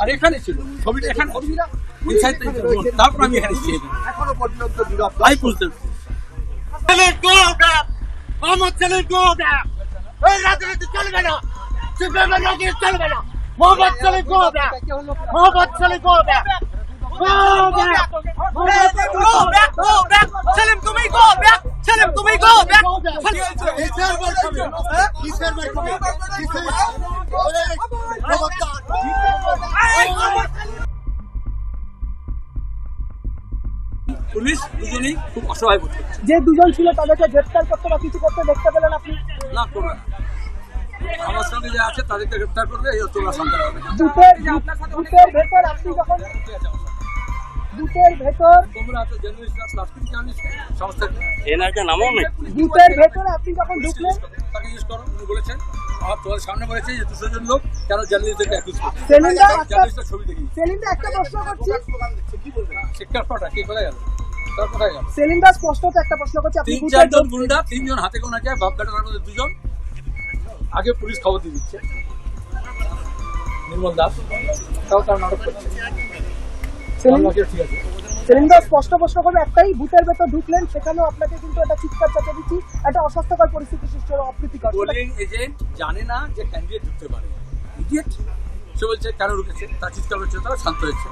আর এখানে ছিল ছবিটা, এখানে তারপর আমি এখানে এখনো পর্যন্ত আমি বুঝতে রাজনীতি চলবে না, চলবে না, মোহাম্মদ চলে করবে, মোহাম্মদ চলে করবে। Salim, তুমি go back. Salim, তুমি go back. পুলিশ দুজনেই খুব অসহায় বোধ করছে। যে দুজন ছিল তাদেরকে গ্রেফতার করতে বা কিছু করতে দেখতে পেলেন আপনি? না, করবে না। আমার সঙ্গে যে আছে তাদেরকে গ্রেফতার করবে, এই তোমরা সন্দেহ হবে না। দুটের ভেতর আপনি যখন বুথের ভেতর আপনি যখন ঢুকলেন, বলেছেন তোমার সামনে বলেছে যে 200 জন লোক কেন জার্নালিস্টদেরকে অ্যাকিউজ করছে। ছবি দেখি সেলিমদা একটা প্রশ্ন করছি, শিক্ষার্থীটা কে কোথায় গেল, তার কোথায় গেল? সেলিমদা স্পষ্টত একটা প্রশ্ন করছি, আপনি 3-4 জন গুন্ডা, 3 জন হাতে গোনা যায়, বাপঘাটার মধ্যে 2 জন, আগে পুলিশ খবর দিয়ে দিচ্ছে নির্মল দাস, তাও তার নাটক করছে। সেলিমদা স্পষ্ট প্রশ্ন করবে একটাই, বুথের ভেতর ঢুকলেন, সেখানেও আপনাকে কিন্তু একটা চিৎকার চেঁচামেচি, একটা অস্বাস্থ্যকর পরিস্থিতি সৃষ্টি হলো, অপ্রীতিকর। পোলিং এজেন্ট জানে না যে ক্যান্ডিডেট ঢুকতে পারে, ইডিয়েট। সে বলছে কেন ঢুকেছে, তার চিৎকার হচ্ছে, তারা শান্ত হয়েছে,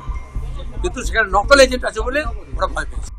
কিন্তু সেখানে নকল এজেন্ট আছে বলে ওরা ভয় পেয়েছে।